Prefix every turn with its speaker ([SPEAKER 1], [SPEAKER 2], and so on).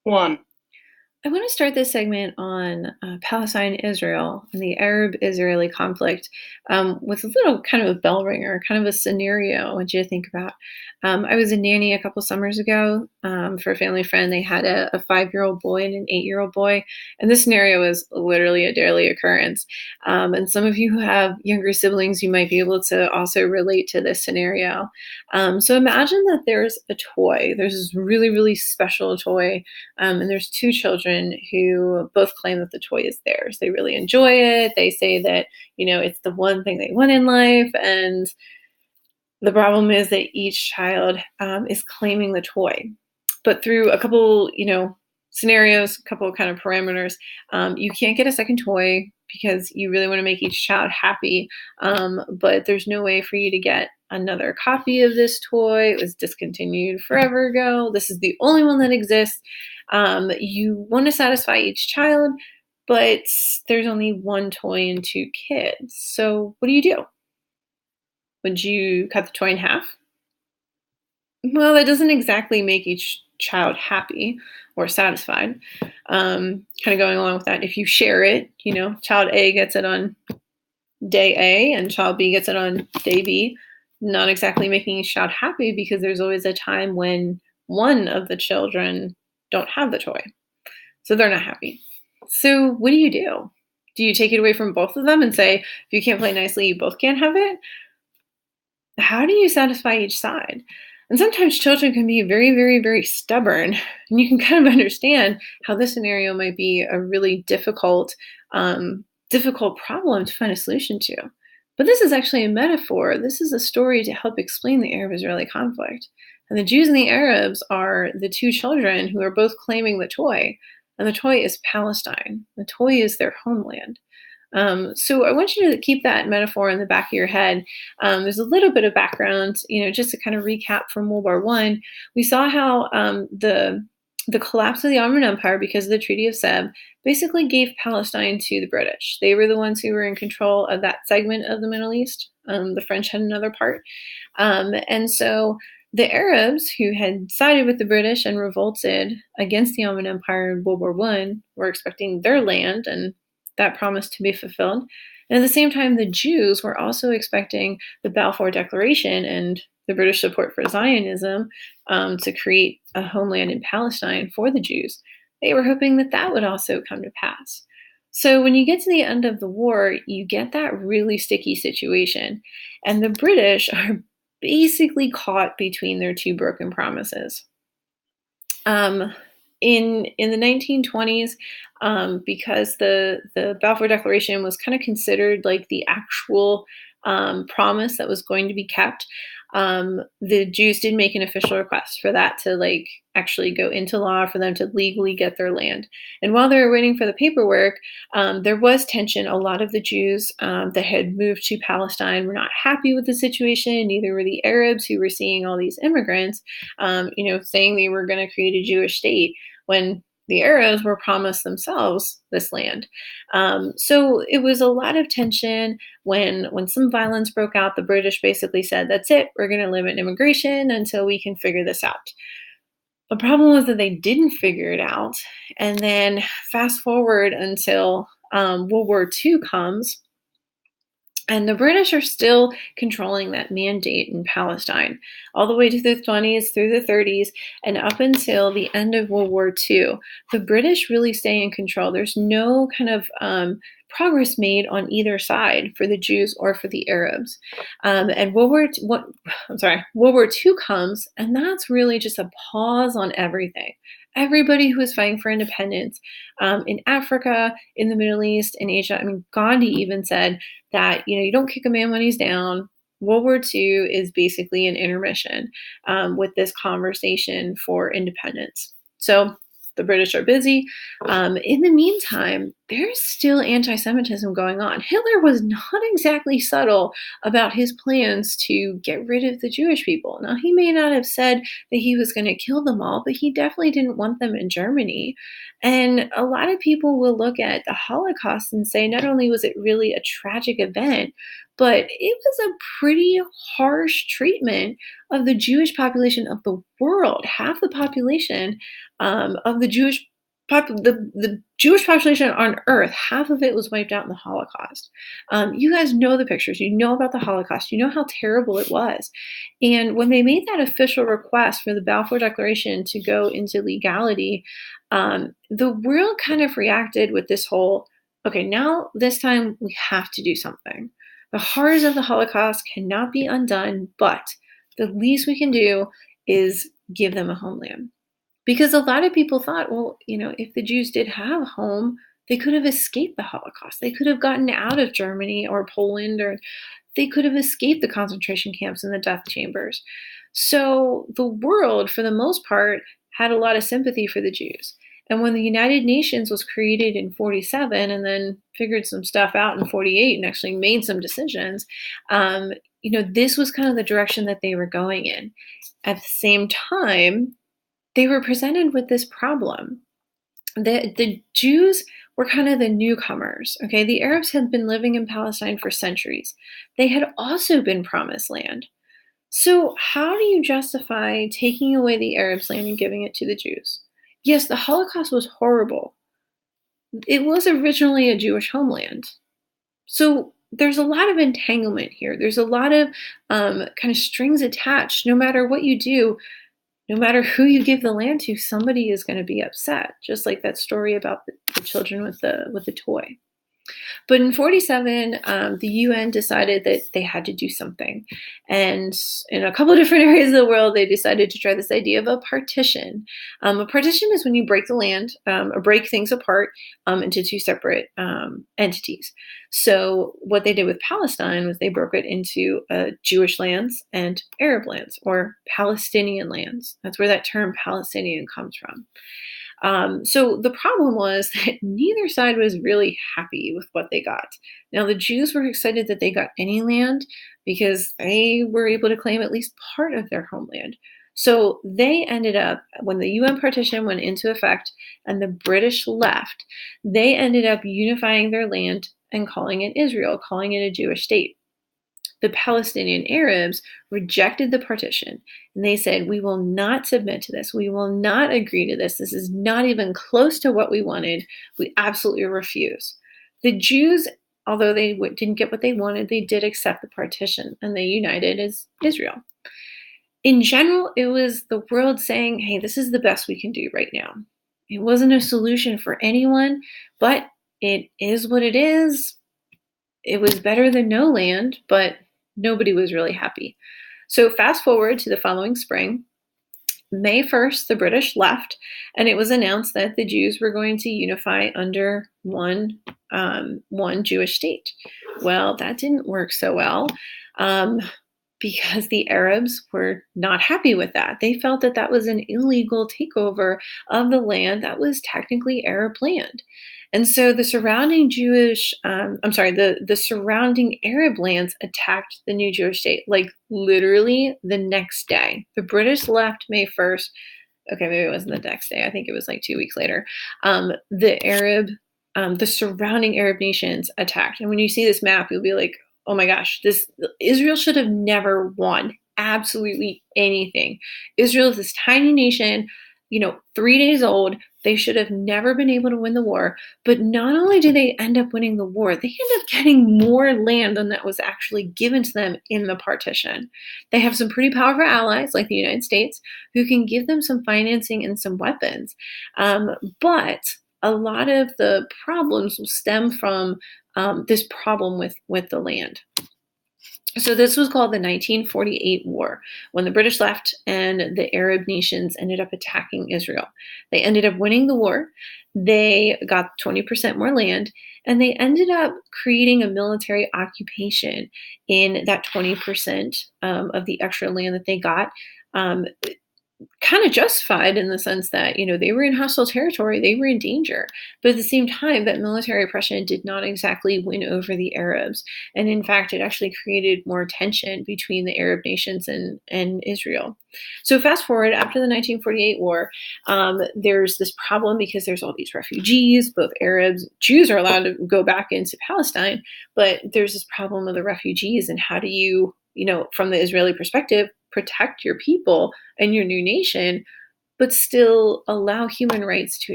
[SPEAKER 1] One.
[SPEAKER 2] I want to start this segment on Palestine and Israel and the Arab Israeli conflict with a little kind of a bell ringer, kind of a scenario I want you to think about. I was a nanny a couple summers ago for a family friend. They had a 5-year-old boy and an 8-year-old boy. And this scenario was literally a daily occurrence. And some of you who have younger siblings, you might be able to also relate to this scenario. So imagine that there's a toy. There's this really, really special toy and there's two children who both claim that the toy is theirs. They really enjoy it. They say that, it's the one thing they want in life. And the problem is that each child is claiming the toy. But through a couple, scenarios, a couple kind of parameters, you can't get a second toy because you really want to make each child happy. But there's no way for you to get another copy of this toy. It was discontinued forever ago. This is the only one that exists. You want to satisfy each child, but there's only one toy and two kids. So what do? Would you cut the toy in half? Well, that doesn't exactly make each child happy or satisfied. Kind of going along with that, if you share it, child A gets it on day A and child B gets it on day B, not exactly making each child happy because there's always a time when one of the children don't have the toy. So they're not happy. So what do? Do you take it away from both of them and say, if you can't play nicely, you both can't have it? How do you satisfy each side? And sometimes children can be very, very, very stubborn. And you can kind of understand how this scenario might be a really difficult problem to find a solution to. But this is actually a metaphor. This is a story to help explain the Arab-Israeli conflict. And the Jews and the Arabs are the two children who are both claiming the toy. And the toy is Palestine. The toy is their homeland. So I want you to keep that metaphor in the back of your head. There's a little bit of background, just to kind of recap from World War I. We saw how the collapse of the Ottoman Empire because of the Treaty of Sèvres basically gave Palestine to the British. They were the ones who were in control of that segment of the Middle East. The French had another part. And so the Arabs, who had sided with the British and revolted against the Ottoman Empire in World War I, were expecting their land and that promise to be fulfilled. And at the same time, the Jews were also expecting the Balfour Declaration and the British support for Zionism to create a homeland in Palestine for the Jews. They were hoping that that would also come to pass. So when you get to the end of the war, you get that really sticky situation. And the British are basically caught between their two broken promises. In the 1920s, because the Balfour Declaration was kind of considered like the actual promise that was going to be kept, the Jews did make an official request for that to actually go into law, for them to legally get their land. And while they were waiting for the paperwork, there was tension. A lot of the Jews that had moved to Palestine were not happy with the situation. Neither were the Arabs, who were seeing all these immigrants, saying they were going to create a Jewish state when the Arabs were promised themselves this land. So it was a lot of tension. When some violence broke out, the British basically said, that's it, we're going to limit immigration until we can figure this out. The problem was that they didn't figure it out. And then fast forward until World War II comes, and the British are still controlling that mandate in Palestine all the way to the 20s, through the 30s, and up until the end of World War II. The British really stay in control. There's no kind of progress made on either side for the Jews or for the Arabs. And World War II comes, and that's really just a pause on everything. Everybody who was fighting for independence in Africa, in the Middle East, in Asia. I mean, Gandhi even said that, you don't kick a man when he's down. World War II is basically an intermission with this conversation for independence. So the British are busy. In the meantime, there's still anti-Semitism going on. Hitler was not exactly subtle about his plans to get rid of the Jewish people. Now, he may not have said that he was going to kill them all, but he definitely didn't want them in Germany. And a lot of people will look at the Holocaust and say, not only was it really a tragic event, but it was a pretty harsh treatment of the Jewish population of the world. Half the population of the the Jewish population on Earth, half of it was wiped out in the Holocaust. You guys know the pictures. You know about the Holocaust. You know how terrible it was. And when they made that official request for the Balfour Declaration to go into legality, the world kind of reacted with this whole, okay, now this time we have to do something. The horrors of the Holocaust cannot be undone, but the least we can do is give them a homeland. Because a lot of people thought, well, if the Jews did have a home, they could have escaped the Holocaust. They could have gotten out of Germany or Poland, or they could have escaped the concentration camps and the death chambers. So the world, for the most part, had a lot of sympathy for the Jews. And when the United Nations was created in 47 and then figured some stuff out in 48 and actually made some decisions, this was kind of the direction that they were going in. At the same time, they were presented with this problem. The Jews were kind of the newcomers, okay? The Arabs had been living in Palestine for centuries. They had also been promised land. So how do you justify taking away the Arabs' land and giving it to the Jews? Yes, the Holocaust was horrible. It was originally a Jewish homeland. So there's a lot of entanglement here. There's a lot of kind of strings attached. No matter what you do, no matter who you give the land to, somebody is going to be upset. Just like that story about the children with the toy. But in 47, the UN decided that they had to do something. And in a couple of different areas of the world, they decided to try this idea of a partition. A partition is when you break the land or break things apart into two separate entities. So what they did with Palestine was they broke it into Jewish lands and Arab lands, or Palestinian lands. That's where that term Palestinian comes from. So the problem was that neither side was really happy with what they got. Now, the Jews were excited that they got any land because they were able to claim at least part of their homeland. So they ended up, when the UN partition went into effect and the British left, they ended up unifying their land and calling it Israel, calling it a Jewish state. The Palestinian Arabs rejected the partition, and they said, we will not submit to this. We will not agree to this. This is not even close to what we wanted. We absolutely refuse. The Jews, although they didn't get what they wanted, they did accept the partition, and they united as Israel. In general, it was the world saying, hey, this is the best we can do right now. It wasn't a solution for anyone, but it is what it is. It was better than no land, but nobody was really happy. So fast forward to the following spring, May 1st, the British left, and it was announced that the Jews were going to unify under one Jewish state. Well, that didn't work so well because the Arabs were not happy with that. They felt that that was an illegal takeover of the land that was technically Arab land. And so the surrounding the surrounding Arab lands attacked the new Jewish state, like literally the next day. The British left May 1st. Okay, maybe it wasn't the next day. I think it was like 2 weeks later. The surrounding Arab nations attacked. And when you see this map, you'll be like, oh my gosh, Israel should have never won absolutely anything. Israel is this tiny nation, 3 days old. They should have never been able to win the war. But not only do they end up winning the war, they end up getting more land than that was actually given to them in the partition. They have some pretty powerful allies like the United States who can give them some financing and some weapons. But a lot of the problems will stem from this problem with the land. So this was called the 1948 War, when the British left and the Arab nations ended up attacking Israel. They ended up winning the war. They got 20% more land, and they ended up creating a military occupation in that 20% of the extra land that they got. kind of justified in the sense that, they were in hostile territory, they were in danger. But at the same time, that military oppression did not exactly win over the Arabs. And in fact, it actually created more tension between the Arab nations and Israel. So fast forward after the 1948 war, there's this problem because there's all these refugees, both Arabs, Jews are allowed to go back into Palestine, but there's this problem of the refugees and how do you, from the Israeli perspective, protect your people and your new nation, but still allow human rights to